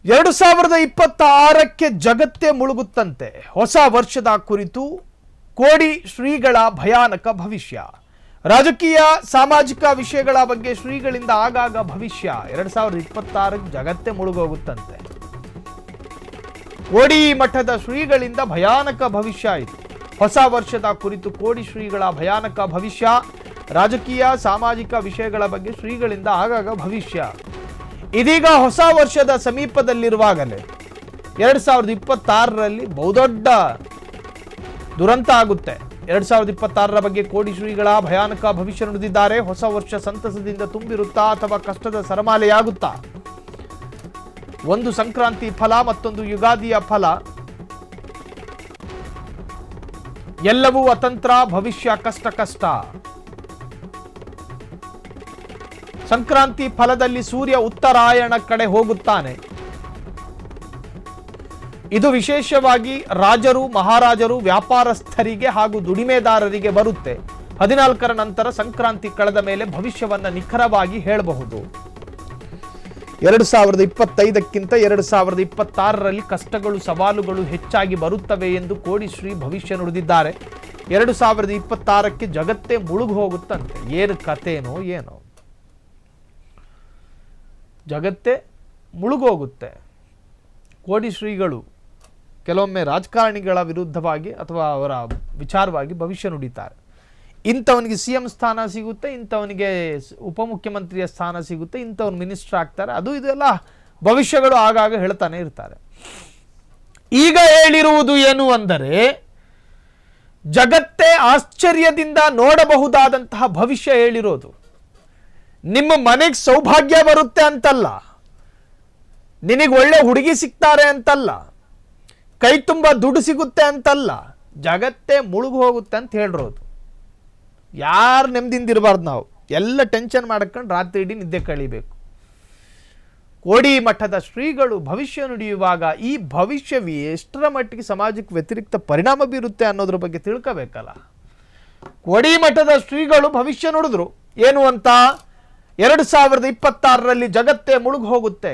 2026ಕ್ಕೆ ಜಗತ್ತೇ ಮುಳುಗುತ್ತಂತೆ. ಹೊಸ ವರ್ಷದ ಕುರಿತು ಕೋಡಿ ಶ್ರೀಗಳ ಭಯಾನಕ ಭವಿಷ್ಯ. ರಾಜಕೀಯ ಸಾಮಾಜಿಕ ವಿಷಯಗಳ ಬಗ್ಗೆ ಶ್ರೀಗಳಿಂದ ಆಗಾಗ ಭವಿಷ್ಯ. 2026ಕ್ಕೆ ಜಗತ್ತೇ ಮುಳುಗೋಗುತ್ತಂತೆ. ಕೋಡಿ ಮಠದ ಶ್ರೀಗಳಿಂದ ಭಯಾನಕ ಭವಿಷ್ಯ ಇದು. ಹೊಸ ವರ್ಷದ ಕುರಿತು ಕೋಡಿ ಶ್ರೀಗಳ ಭಯಾನಕ ಭವಿಷ್ಯ. ರಾಜಕೀಯ ಸಾಮಾಜಿಕ ವಿಷಯಗಳ ಬಗ್ಗೆ ಶ್ರೀಗಳಿಂದ ಆಗಾಗ ಭವಿಷ್ಯ. ಇದೀಗ ಹೊಸ ವರ್ಷದ ಸಮೀಪದಲ್ಲಿರುವಾಗಲೇ 2026ರಲ್ಲಿ ಬಹುದೊಡ್ಡ ದುರಂತ ಆಗುತ್ತೆ. 2026ರ ಬಗ್ಗೆ ಕೋಡಿ ಶ್ರೀಗಳ ಭಯಾನಕ ಭವಿಷ್ಯ ನುಡಿದಿದ್ದಾರೆ. ಹೊಸ ವರ್ಷ ಸಂತಸದಿಂದ ತುಂಬಿರುತ್ತಾ ಅಥವಾ ಕಷ್ಟದ ಸರಮಾಲೆಯಾಗುತ್ತಾ? ಒಂದು ಸಂಕ್ರಾಂತಿ ಫಲ, ಮತ್ತೊಂದು ಯುಗಾದಿಯ ಫಲ, ಎಲ್ಲವೂ ಅತಂತ್ರ, ಭವಿಷ್ಯ ಕಷ್ಟ. ಸಂಕ್ರಾಂತಿ ಫಲದಲ್ಲಿ ಸೂರ್ಯ ಉತ್ತರಾಯಣ ಕಡೆ ಹೋಗುತ್ತಾನೆ. ಇದು ವಿಶೇಷವಾಗಿ ರಾಜರು, ಮಹಾರಾಜರು, ವ್ಯಾಪಾರಸ್ಥರಿಗೆ ಹಾಗೂ ದುಡಿಮೆದಾರರಿಗೆ ಬರುತ್ತೆ. 14ರ ನಂತರ ಸಂಕ್ರಾಂತಿ ಕಳೆದ ಮೇಲೆ ಭವಿಷ್ಯವನ್ನ ನಿಖರವಾಗಿ ಹೇಳಬಹುದು. 2025ಕ್ಕಿಂತ 2026ರಲ್ಲಿ ಕಷ್ಟಗಳು, ಸವಾಲುಗಳು ಹೆಚ್ಚಾಗಿ ಬರುತ್ತವೆ ಎಂದು ಕೋಡಿ ಶ್ರೀ ಭವಿಷ್ಯ ನುಡಿದಿದ್ದಾರೆ. 2026ಕ್ಕೆ ಜಗತ್ತೇ ಮುಳುಗು ಹೋಗುತ್ತಂತೆ. ಏನು ಕಥೆನೋ ಏನೋ, ಜಗತ್ತೇ ಮುಳುಗೋಗುತ್ತೆ. ಕೋಡಿ ಶ್ರೀಗಳು ಕೆಲವೊಮ್ಮೆ ರಾಜಕಾರಣಿಗಳ ವಿರುದ್ಧವಾಗಿ ಅಥವಾ ಅವರ ವಿಚಾರವಾಗಿ ಭವಿಷ್ಯ ನುಡಿತಾರೆ. ಇಂಥವನಿಗೆ CM ಸ್ಥಾನ ಸಿಗುತ್ತೆ, ಇಂಥವನಿಗೆ ಉಪಮುಖ್ಯಮಂತ್ರಿಯ ಸ್ಥಾನ ಸಿಗುತ್ತೆ, ಇಂಥವ್ರು ಮಿನಿಸ್ಟರ್ ಆಗ್ತಾರೆ, ಅದು ಇದೆಲ್ಲ ಭವಿಷ್ಯಗಳು ಆಗಾಗ ಹೇಳ್ತಾನೆ ಇರ್ತಾರೆ. ಈಗ ಹೇಳಿರುವುದು ಏನು ಅಂದರೆ, ಜಗತ್ತೇ ಆಶ್ಚರ್ಯದಿಂದ ನೋಡಬಹುದಾದಂತಹ ಭವಿಷ್ಯ ಹೇಳಿರೋದು. ನಿಮ್ಮ ಮನೆಗೆ ಸೌಭಾಗ್ಯ ಬರುತ್ತೆ ಅಂತಲ್ಲ, ನಿನಗೆ ಒಳ್ಳೆ ಹುಡುಗಿ ಸಿಗ್ತಾರೆ ಅಂತಲ್ಲ, ಕೈ ತುಂಬ ದುಡ್ಡು ಸಿಗುತ್ತೆ ಅಂತಲ್ಲ, ಜಗತ್ತೇ ಮುಳುಗು ಹೋಗುತ್ತೆ ಅಂತ ಹೇಳಿರೋದು. ಯಾರು ನೆಮ್ಮದಿಯಿಂದ ಇರಬಾರ್ದು. ನಾವು ಎಲ್ಲ ಟೆನ್ಷನ್ ಮಾಡ್ಕೊಂಡು ರಾತ್ರಿ ಇಡೀ ನಿದ್ದೆ ಕಳಿಬೇಕು. ಕೋಡಿ ಮಠದ ಶ್ರೀಗಳು ಭವಿಷ್ಯ ನುಡಿಯುವಾಗ ಈ ಭವಿಷ್ಯವೇ ಎಷ್ಟರ ಮಟ್ಟಿಗೆ ಸಮಾಜಕ್ಕೆ ವ್ಯತಿರಿಕ್ತ ಪರಿಣಾಮ ಬೀರುತ್ತೆ ಅನ್ನೋದ್ರ ಬಗ್ಗೆ ತಿಳ್ಕೋಬೇಕಲ್ಲ. ಕೋಡಿ ಮಠದ ಶ್ರೀಗಳು ಭವಿಷ್ಯ ನುಡಿದ್ರು ಏನು ಅಂತ, 2026ರಲ್ಲಿ ಜಗತ್ತೇ ಮುಳುಗು ಹೋಗುತ್ತೆ.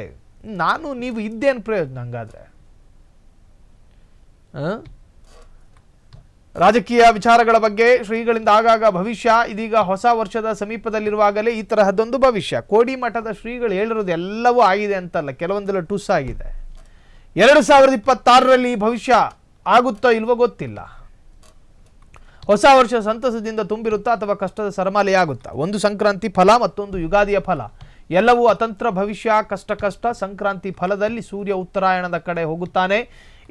ನಾನು ನೀವು ಇದ್ದೇನು ಪ್ರಯೋಜನ ಹಂಗಾದ್ರೆ? ರಾಜಕೀಯ ವಿಚಾರಗಳ ಬಗ್ಗೆ ಶ್ರೀಗಳಿಂದ ಆಗಾಗ ಭವಿಷ್ಯ. ಇದೀಗ ಹೊಸ ವರ್ಷದ ಸಮೀಪದಲ್ಲಿರುವಾಗಲೇ ಈ ತರಹದ್ದೊಂದು ಭವಿಷ್ಯ. ಕೋಡಿ ಮಠದ ಶ್ರೀಗಳು ಹೇಳಿರೋದು ಎಲ್ಲವೂ ಆಗಿದೆ ಅಂತಲ್ಲ, ಕೆಲವೊಂದೆಲ್ಲ ಟುಸ್ ಆಗಿದೆ. 2026ರಲ್ಲಿ ಈ ಭವಿಷ್ಯ ಆಗುತ್ತೋ ಇಲ್ವೋ ಗೊತ್ತಿಲ್ಲ. ಹೊಸ ವರ್ಷ ಸಂತಸದಿಂದ ತುಂಬಿರುತ್ತಾ ಅಥವಾ ಕಷ್ಟದ ಸರಮಾಲೆಯಾಗುತ್ತಾ? ಒಂದು ಸಂಕ್ರಾಂತಿ ಫಲ, ಮತ್ತೊಂದು ಯುಗಾದಿಯ ಫಲ, ಎಲ್ಲವೂ ಅತಂತ್ರ, ಭವಿಷ್ಯ ಕಷ್ಟ. ಸಂಕ್ರಾಂತಿ ಫಲದಲ್ಲಿ ಸೂರ್ಯ ಉತ್ತರಾಯಣದ ಕಡೆ ಹೋಗುತ್ತಾನೆ.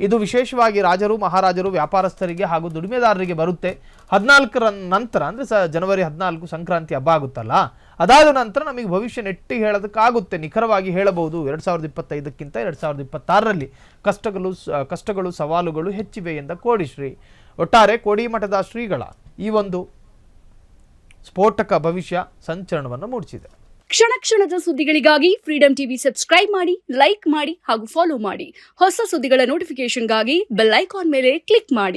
ಇದು ವಿಶೇಷವಾಗಿ ರಾಜರು, ಮಹಾರಾಜರು, ವ್ಯಾಪಾರಸ್ಥರಿಗೆ ಹಾಗೂ ದುಡಿಮೆದಾರರಿಗೆ ಬರುತ್ತೆ. 14ರ ನಂತರ ಅಂದರೆ ಜನವರಿ 14 ಸಂಕ್ರಾಂತಿ ಹಬ್ಬ ಆಗುತ್ತಲ್ಲ, ಅದಾದ ನಂತರ ನಮಗೆ ಭವಿಷ್ಯ ನೆಟ್ಟಿ ಹೇಳೋದಕ್ಕಾಗುತ್ತೆ, ನಿಖರವಾಗಿ ಹೇಳಬಹುದು. 2025ಕ್ಕಿಂತ 2026ರಲ್ಲಿ ಕಷ್ಟಗಳು, ಸವಾಲುಗಳು ಹೆಚ್ಚಿವೆ ಎಂದ ಕೋಡಿ ಶ್ರೀ. ಒಟ್ಟಾರೆ ಕೋಡಿ ಮಠದ ಶ್ರೀಗಳ ಈ ಒಂದು ಸ್ಫೋಟಕ ಭವಿಷ್ಯ ಸಂಚಲನವನ್ನು ಮೂಡಿಸಿದೆ. ಕ್ಷಣದ ಸುದ್ದಿಗಳಿಗಾಗಿ ಫ್ರೀಡಂ ಟಿವಿ ಸಬ್ಸ್ಕ್ರೈಬ್ ಮಾಡಿ, ಲೈಕ್ ಮಾಡಿ ಹಾಗೂ ಫಾಲೋ ಮಾಡಿ. ಹೊಸ ಸುದ್ದಿಗಳ ನೋಟಿಫಿಕೇಶನ್ಗಾಗಿ ಬೆಲ್ ಐಕಾನ್ ಮೇಲೆ ಕ್ಲಿಕ್ ಮಾಡಿ.